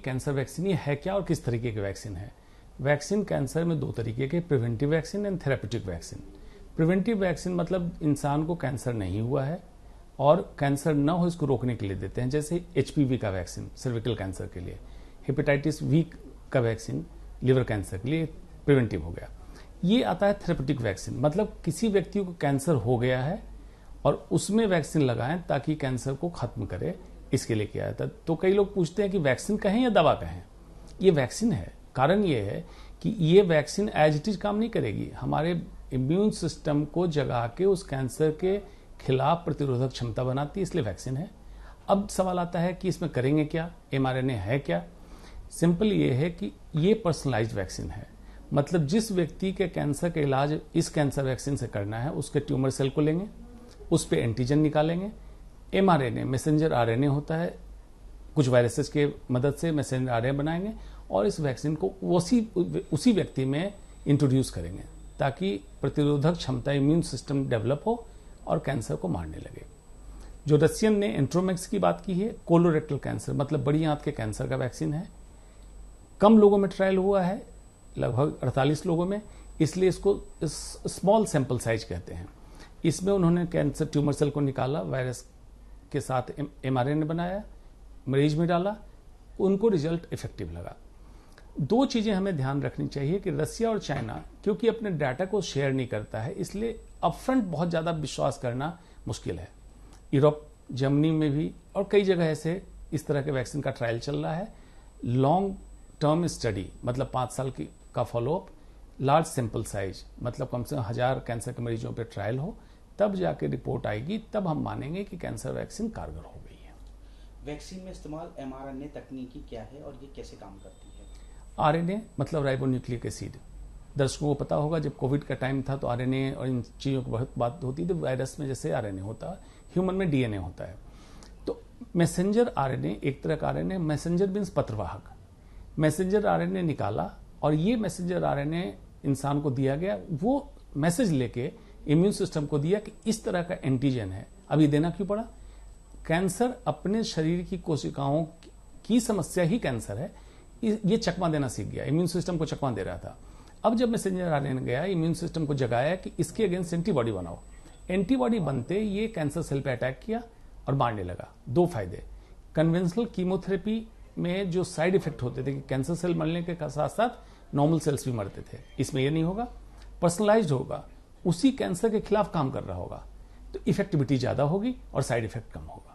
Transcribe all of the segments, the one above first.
Cancer vaccine ये है क्या और किस तरीके की वैक्सीन है। वैक्सीन कैंसर में दो तरीके के, preventive vaccine and therapeutic vaccine. Preventive vaccine मतलब इंसान को कैंसर नहीं हुआ है और कैंसर न हो इसको रोकने के लिए देते हैं, जैसे HPV का वैक्सीन सर्विकल कैंसर के लिए, हेपेटाइटिस V का वैक्सीन लिवर कैंसर के लिए प्रिवेंटिव हो गया। ये आता है थेरेपेटिक वैक्सीन, मतलब किसी व्यक्ति को कैंसर हो गया है और उसमें वैक्सीन लगाएं ताकि कैंसर को खत्म करे, इसके लिए किया जाता है। तो कई लोग पूछते हैं कि वैक्सीन कहें या दवा कहें। ये वैक्सीन है, कारण ये है कि ये वैक्सीन एज इट इज काम नहीं करेगी, हमारे इम्यून सिस्टम को जगा के उस कैंसर के खिलाफ प्रतिरोधक क्षमता बनाती है, इसलिए वैक्सीन है। अब सवाल आता है कि इसमें करेंगे क्या, mRNA है क्या। सिंपल ये है कि ये पर्सनलाइज्ड वैक्सीन है, मतलब जिस व्यक्ति के कैंसर का इलाज इस कैंसर वैक्सीन से करना है उसके ट्यूमर सेल को लेंगे, उस पर एंटीजन निकालेंगे, mRNA मैसेंजर RNA होता है, कुछ वायरसेस के मदद से मैसेंजर RNA बनाएंगे और इस वैक्सीन को उसी व्यक्ति में इंट्रोड्यूस करेंगे ताकि प्रतिरोधक क्षमता इम्यून सिस्टम डेवलप हो और कैंसर को मारने लगे। जो रशियन ने एंट्रोमैक्स की बात की है, कोलोरेक्टल कैंसर मतलब बड़ी आंत के कैंसर का वैक्सीन है। कम लोगों में ट्रायल हुआ है, लगभग 48 लोगों में, इसलिए इसको स्मॉल सैंपल साइज कहते हैं। इसमें उन्होंने कैंसर ट्यूमर सेल को निकाला, वायरस के साथ mRNA बनाया, मरीज में डाला, उनको रिजल्ट इफेक्टिव लगा। दो चीजें हमें ध्यान रखनी चाहिए कि रसिया और चाइना क्योंकि अपने डाटा को शेयर नहीं करता है, इसलिए अपफ्रंट बहुत ज्यादा विश्वास करना मुश्किल है। यूरोप, जर्मनी में भी और कई जगह ऐसे इस तरह के वैक्सीन का ट्रायल चल रहा है। लॉन्ग टर्म स्टडी मतलब 5 साल का फॉलोअप, लार्ज सैंपल साइज मतलब कम से कम 1000 कैंसर के मरीजों पे ट्रायल हो, तब जाके रिपोर्ट आएगी, तब हम मानेंगे कि कैंसर वैक्सीन कारगर हो गई है। वैक्सीन में इस्तेमाल mRNA तकनीकी क्या है और ये कैसे काम करती है? RNA मतलब राइबोन्यूक्लिक एसिड। दर्शकों को पता होगा जब कोविड का टाइम था तो RNA और इन चीज़ों की बहुत बात होती थी। वायरस में जैसे RNA होता है, ह्यूमन में DNA होता है। तो मैसेंजर RNA एक तरह का RNA, मैसेंजर मीन्स पत्रवाहक, मैसेंजर RNA निकाला और ये मैसेंजर RNA इंसान को दिया गया, वो मैसेज लेके इम्यून सिस्टम को दिया कि इस तरह का एंटीजन है। अब ये देना क्यों पड़ा? कैंसर अपने शरीर की कोशिकाओं की समस्या ही कैंसर है, ये चकमा देना सीख गया, इम्यून सिस्टम को चकमा दे रहा था। अब जब मैसेंजर RNA गया, इम्यून सिस्टम को जगाया कि इसके अगेंस्ट एंटीबॉडी बनाओ। एंटीबॉडी बनते ये कैंसर सेल पे अटैक किया और मारने लगा। दो फायदे, कन्वेंशनल कीमोथेरेपी में जो साइड इफेक्ट होते थे कि कैंसर सेल मरने के साथ साथ नॉर्मल सेल्स भी मरते थे, इसमें ये नहीं होगा। पर्सनलाइज्ड होगा, उसी कैंसर के खिलाफ काम कर रहा होगा, तो इफेक्टिविटी ज्यादा होगी और साइड इफेक्ट कम होगा।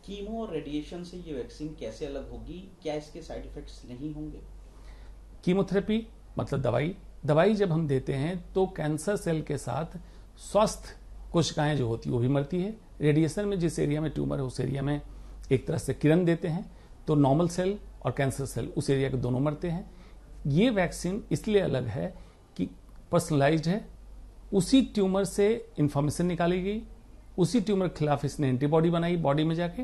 कीमो और रेडिएशन से ये वैक्सीन कैसे अलग होगी? क्या इसके साइड इफेक्ट्स नहीं होंगे? कीमोथेरेपी मतलब दवाई जब हम देते हैं तो कैंसर सेल के साथ स्वस्थ कोशिकाएं जो होती है वो भी मरती है। रेडिएशन में जिस एरिया में ट्यूमर है उस एरिया में एक तरह से किरण देते हैं, तो नॉर्मल सेल और कैंसर सेल उस एरिया के दोनों मरते हैं। ये वैक्सीन इसलिए अलग है कि पर्सनलाइज्ड है, उसी ट्यूमर से इंफॉर्मेशन निकाली गई, उसी ट्यूमर के खिलाफ इसने एंटीबॉडी बनाई बॉडी में जाके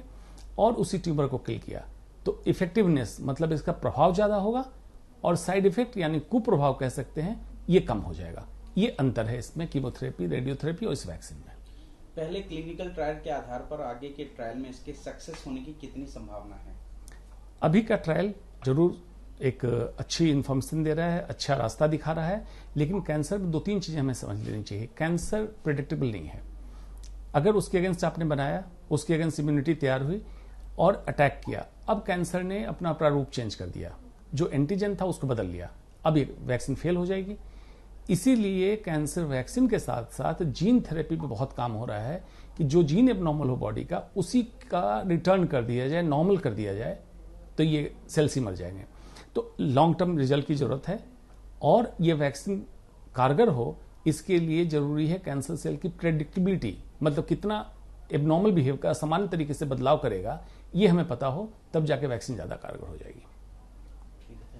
और उसी ट्यूमर को किल किया। तो इफेक्टिवनेस मतलब इसका प्रभाव ज्यादा होगा और साइड इफेक्ट यानी कुप्रभाव कह सकते हैं ये कम हो जाएगा। ये अंतर है इसमें कीमोथेरेपी, रेडियोथेरेपी और इस वैक्सीन में। पहले क्लिनिकल ट्रायल के आधार पर आगे के ट्रायल में इसके सक्सेस होने की कितनी संभावना है? अभी का ट्रायल जरूर एक अच्छी इन्फॉर्मेशन दे रहा है, अच्छा रास्ता दिखा रहा है, लेकिन कैंसर में 2-3 चीजें हमें समझ लेनी चाहिए। कैंसर प्रेडिक्टेबल नहीं है। अगर उसके अगेंस्ट आपने बनाया, उसके अगेंस्ट इम्यूनिटी तैयार हुई और अटैक किया, अब कैंसर ने अपना प्रारूप चेंज कर दिया, जो एंटीजन था उसको बदल लिया, अब ये वैक्सीन फेल हो जाएगी। इसीलिए कैंसर वैक्सीन के साथ साथ जीन थेरेपी पे बहुत काम हो रहा है कि जो जीन एबनॉर्मल हो बॉडी का, उसी का रिटर्न कर दिया जाए, नॉर्मल कर दिया जाए, तो ये सेल्स ही मर जाएंगे। तो लॉन्ग टर्म रिजल्ट की जरूरत है और ये वैक्सीन कारगर हो, इसके लिए जरूरी है कैंसर सेल की प्रेडिक्टेबिलिटी, मतलब कितना एबनॉर्मल बिहेव का सामान्य तरीके से बदलाव करेगा, ये हमें पता हो, तब जाके वैक्सीन ज्यादा कारगर हो जाएगी।